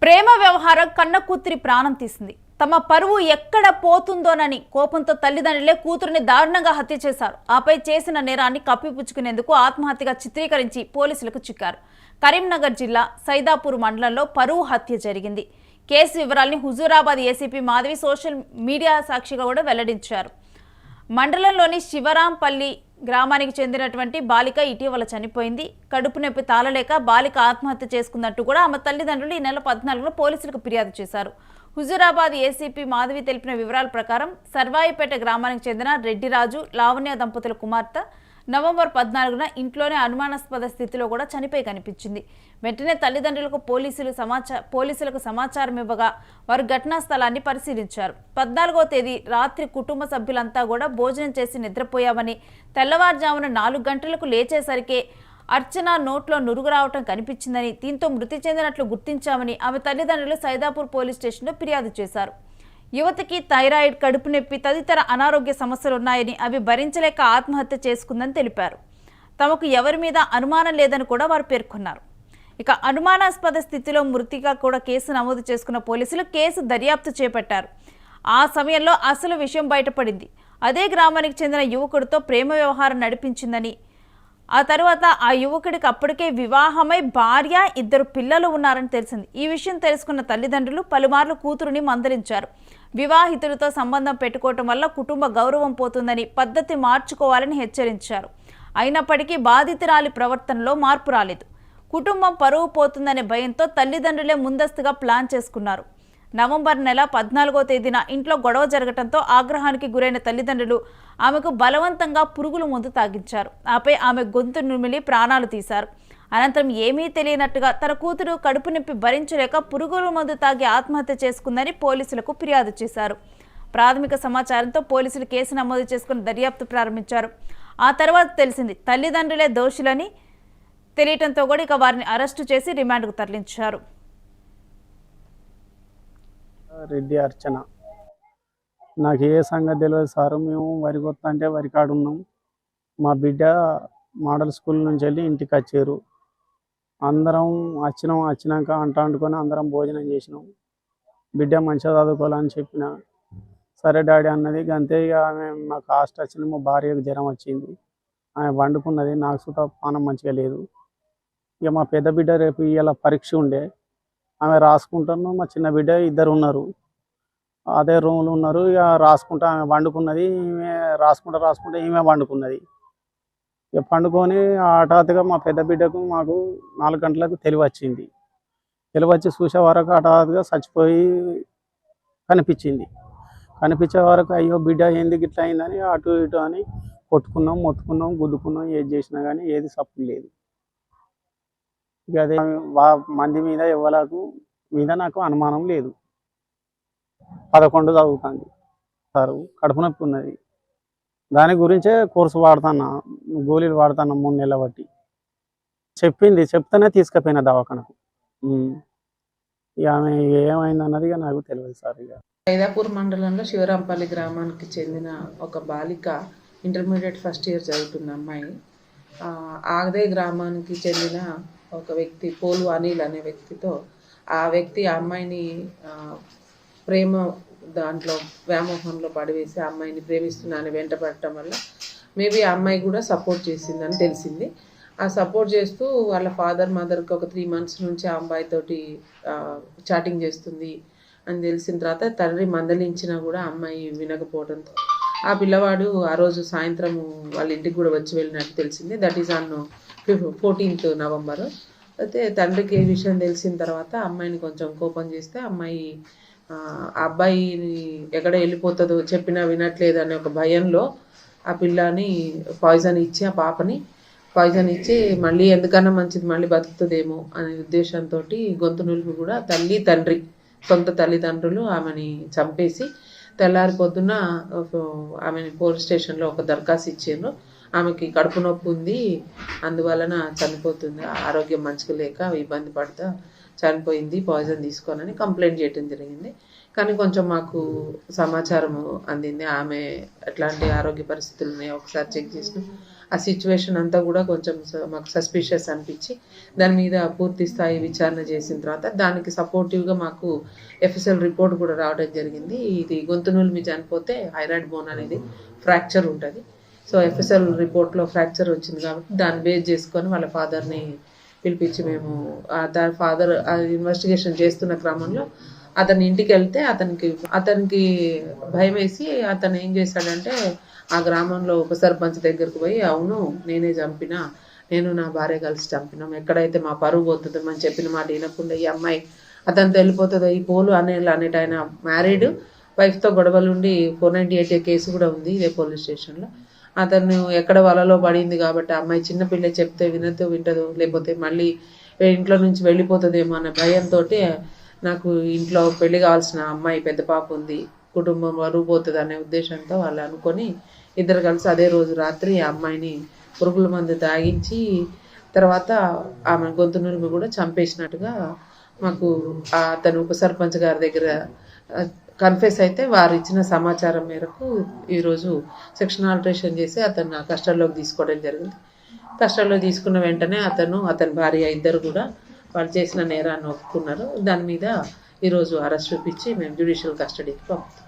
ప్రేమ వ్యవహారం కన్న కూతురి ప్రాణం తీసింది. తమ పరువు ఎక్కడ పోతుందోనని కోపంతో తల్లిదండ్రులే కూతురిని దారుణంగా హత్య చేశారు. ఆపై చేసిన నేరాన్ని కప్పిపుచ్చుకునేందుకు ఆత్మహత్యగా చిత్రీకరించి పోలీసులకు చిక్కారు. కరీంనగర్ జిల్లా సైదాపూర్ మండలంలో పరువు హత్య జరిగింది. కేసు వివరాల్ని Huzurabad ACP Madhavi social media సాక్షిగా కూడా వెల్లడించారు. మండలంలోని శివరాంపల్లి గ్రామానికి చెందినటువంటి బాలిక ఇటీవల చనిపోయింది. కడుపు నొప్పి తాళలేక బాలిక ఆత్మహత్య చేసుకున్నట్టు కూడా ఆమె తల్లిదండ్రులు ఈ నెల 14లో పోలీసులకు ఫిర్యాదు చేశారు. హుజూరాబాద్ ఏసీపీ మాధవి తెలిపిన వివరాల ప్రకారం సర్వాయిపేట గ్రామానికి చెందిన రెడ్డిరాజు లావణ్య దంపతుల కుమార్తె నవంబర్ 14న ఇంట్లోనే అనుమానాస్పద స్థితిలో కూడా చనిపోయి కనిపించింది. వెంటనే తల్లిదండ్రులకు పోలీసులకు సమాచారం ఇవ్వగా వారు ఘటనా స్థలాన్ని పరిశీలించారు. 14వ తేదీ రాత్రి కుటుంబ సభ్యులంతా కూడా భోజనం చేసి నిద్రపోయామని, తెల్లవారుజామున 4 గంటలకు లేచేసరికి అర్చన నోట్లో నురుగు రావటం కనిపించిందని, దీంతో మృతి చెందినట్లు గుర్తించామని ఆమె తల్లిదండ్రులు సైదాపూర్ పోలీస్ స్టేషన్లో ఫిర్యాదు చేశారు. యువతికి థైరాయిడ్, కడుపు నొప్పి తదితర అనారోగ్య సమస్యలున్నాయని, అవి భరించలేక ఆత్మహత్య చేసుకుందని తెలిపారు. తమకు ఎవరి మీద అనుమానం లేదని కూడా వారు పేర్కొన్నారు. ఇక అనుమానాస్పద స్థితిలో మృతిగా కూడా కేసు నమోదు చేసుకున్న పోలీసులు కేసు దర్యాప్తు చేపట్టారు. ఆ సమయంలో అసలు విషయం బయటపడింది. అదే గ్రామానికి చెందిన యువకుడితో ప్రేమ వ్యవహారం నడిపించిందని, ఆ తర్వాత ఆ యువకుడికి అప్పటికే వివాహమై భార్య, 2 పిల్లలు ఉన్నారని తెలిసింది. ఈ విషయం తెలుసుకున్న తల్లిదండ్రులు పలుమార్లు కూతురుని మందలించారు. వివాహితుడితో సంబంధం పెట్టుకోవటం వల్ల కుటుంబ గౌరవం పోతుందని, పద్ధతి మార్చుకోవాలని హెచ్చరించారు. అయినప్పటికీ బాధితురాలి ప్రవర్తనలో మార్పు రాలేదు. కుటుంబం పరువు పోతుందనే భయంతో తల్లిదండ్రులే ముందస్తుగా ప్లాన్ చేసుకున్నారు. నవంబర్ నెల 14వ తేదీన ఇంట్లో గొడవ జరగడంతో ఆగ్రహానికి గురైన తల్లిదండ్రులు ఆమెకు బలవంతంగా పురుగుల మందు తాగించారు. ఆపై ఆమె గొంతు నుమిలి ప్రాణాలు తీశారు. అనంతరం ఏమీ తెలియనట్టుగా తన కూతురు కడుపు నొప్పి భరించలేక పురుగుల మందు తాగి ఆత్మహత్య చేసుకుందని పోలీసులకు ఫిర్యాదు చేశారు. ప్రాథమిక సమాచారంతో పోలీసులు కేసు నమోదు చేసుకుని దర్యాప్తు ప్రారంభించారు. ఆ తర్వాత తెలిసింది తల్లిదండ్రులే దోషులని తెలియటంతో కూడా ఇక వారిని అరెస్టు చేసి రిమాండ్కు తరలించారు. రెడ్డి అర్చన, నాకు ఏ సంగతి తెలియదు సార్. మేము వరి కొత్త అంటే వరి కాడు ఉన్నాం. మా బిడ్డ మోడల్ స్కూల్ నుంచి వెళ్ళి ఇంటికి వచ్చారు. అందరం వచ్చినాక అంటుకొని అందరం భోజనం చేసినాం. బిడ్డ మంచిగా చదువుకోవాలని చెప్పిన, సరే డాడీ అన్నది. అంతే ఇక ఆమె మాకు కాస్ట్ వచ్చింది. మా భార్యకు జ్వరం వచ్చింది, ఆమె వండుకున్నది. నాకు సుతా పానం మంచిగా లేదు. ఇక మా పెద్ద బిడ్డ రేపు ఇవాళ పరీక్ష ఉండే, ఆమె రాసుకుంటాను. మా చిన్న బిడ్డ 2 ఉన్నారు, అదే రూమ్లో ఉన్నారు. ఇక రాసుకుంటా ఆమె వండుకున్నది. ఈమె రాసుకుంటా ఈమె వండుకున్నది. ఇక పండుకొని హఠాత్తుగా మా పెద్ద బిడ్డకు మాకు 4 గంటలకు తెలివి వచ్చి చూసే వరకు హఠాత్తుగా చచ్చిపోయి కనిపించే వరకు అయ్యో బిడ్డ ఎందుకు ఇట్లా అయిందని అటు ఇటు అని కొట్టుకున్నాం, మొత్తుకున్నాం, గుద్దుకున్నాం. ఏది చేసినా కానీ ఏది సప్పు లేదు. ఇక అదే మంది మీద ఎవరికి మీద నాకు అనుమానం లేదు. 11 చదువుతుంది సార్, కడుపు నొప్పి ఉన్నది. దాని గురించే కోర్సు వాడుతున్నా, గోళీలు వాడుతున్నా 3 నెలల బట్టి. చెప్తేనే తీసుకుపోయిన దవాఖానకు. ఇక ఆమె ఏమైందన్నది ఇక నాకు తెలియదు సార్. ఇక సైదాపూర్ మండలంలో శివరాంపల్లి గ్రామానికి చెందిన ఒక బాలిక ఇంటర్మీడియట్ ఫస్ట్ ఇయర్ చదువుతున్న అమ్మాయి. అదే గ్రామానికి చెందిన ఒక వ్యక్తి పోలు అనిల్ అనే వ్యక్తితో ఆ అమ్మాయిని ప్రేమ దాంట్లో వ్యామోహంలో పడివేసి అమ్మాయిని ప్రేమిస్తున్నానని వెంట పడటం వల్ల మేబీ ఆ అమ్మాయి కూడా సపోర్ట్ చేసిందని తెలిసింది. ఆ సపోర్ట్ చేస్తూ వాళ్ళ ఫాదర్ మదర్కి ఒక 3 months నుంచి ఆ అమ్మాయితోటి చాటింగ్ చేస్తుంది అని తెలిసిన తర్వాత తండ్రి మందలించినా కూడా అమ్మాయి వినకపోవడంతో ఆ పిల్లవాడు ఆ రోజు సాయంత్రం వాళ్ళ ఇంటికి కూడా వచ్చి వెళ్ళినట్టు తెలిసింది. That is on 14th November. అయితే తండ్రికి ఏ విషయం తెలిసిన తర్వాత అమ్మాయిని కొంచెం కోపం చేస్తే అమ్మాయి ఆ అబ్బాయిని ఎక్కడ వెళ్ళిపోతుందో చెప్పినా వినట్లేదు అనే ఒక భయంలో ఆ పిల్లని పాయిజన్ ఇచ్చి ఆ పాపని పాయిజన్ ఇచ్చి మళ్ళీ ఎందుకన్నా మంచిది మళ్ళీ బతుకుతుందేమో అనే ఉద్దేశంతో గొంతు నులుపు కూడా సొంత తల్లిదండ్రులు ఆమెని చంపేసి తెల్లారి పొద్దున్న ఆమెని పోలీస్ స్టేషన్లో ఒక దరఖాస్తు ఇచ్చారు. ఆమెకి కడుపు నొప్పి ఉంది, అందువలన చనిపోతుంది, ఆరోగ్యం మంచిగా లేక ఇబ్బంది పడుతూ చనిపోయింది పాయిజన్ తీసుకోనని కంప్లైంట్ చేయడం జరిగింది. కానీ కొంచెం మాకు సమాచారం అందింది ఆమె ఎట్లాంటి ఆరోగ్య పరిస్థితులు ఉన్నాయో ఒకసారి చెక్ చేసినాం. ఆ సిచ్యువేషన్ అంతా కూడా కొంచెం మాకు సస్పిషియస్ అనిపించి దాని మీద పూర్తి స్థాయి విచారణ చేసిన తర్వాత దానికి సపోర్టివ్గా మాకు ఎఫ్ఎస్ఎల్ రిపోర్ట్ కూడా రావడం జరిగింది. ఇది గొంతు నులిమి చనిపోతే థైరాయిడ్ బోన్ అనేది ఫ్రాక్చర్ ఉంటుంది. సో ఎఫ్ఎస్ఎల్ రిపోర్ట్లో ఫ్రాక్చర్ వచ్చింది కాబట్టి దాన్ని బేస్ చేసుకొని వాళ్ళ ఫాదర్ని పిలిపించి మేము దాని ఫాదర్ ఇన్వెస్టిగేషన్ చేస్తున్న క్రమంలో అతని ఇంటికి వెళ్తే అతనికి భయం వేసి అతను ఏం చేశాడంటే ఆ గ్రామంలో ఉప సర్పంచ్ దగ్గరకు పోయి, అవును నేనే చంపినా, నేను నా భార్య కలిసి చంపినాం, ఎక్కడైతే మా పరువు పోతుందో మనం చెప్పిన మాట వినకుండా ఈ అమ్మాయి అతనితో వెళ్ళిపోతుందో, ఈ పోలు అనేట ఆయన మ్యారీడ్ వైఫ్తో గొడవలుండి 498 కేసు కూడా ఉంది ఇదే పోలీస్ స్టేషన్లో. అతను ఎక్కడ వలలో పడింది కాబట్టి ఆ అమ్మాయి చిన్నపిల్ల చెప్తే వింటదో లేకపోతే మళ్ళీ ఇంట్లో నుంచి వెళ్ళిపోతుందేమో అనే భయంతో నాకు ఇంట్లో పెళ్లి కావాల్సిన అమ్మాయి పెద్ద పాప ఉంది, కుటుంబం వరువు పోతుంది అనే ఉద్దేశంతో వాళ్ళు అనుకొని ఇద్దరు కలిసి అదే రోజు రాత్రి ఆ అమ్మాయిని పురుగుల మందు తాగించి తర్వాత ఆమె గొంతు నులిమి కూడా చంపేసినట్టుగా మాకు అతను ఉప సర్పంచ్ గారి దగ్గర కన్ఫెస్ అయితే వారు ఇచ్చిన సమాచారం మేరకు ఈరోజు సెక్షన్ ఆల్టరేషన్ చేసి అతను కస్టడీలోకి తీసుకోవడం జరిగింది. కస్టడీలో తీసుకున్న వెంటనే అతని భార్య ఇద్దరు కూడా వాళ్ళు చేసిన నేరాన్ని ఒప్పుకున్నారు. దాని మీద ఈరోజు అరెస్ట్ చూపించి మేము జ్యుడిషియల్ కస్టడీకి పంపుతాం.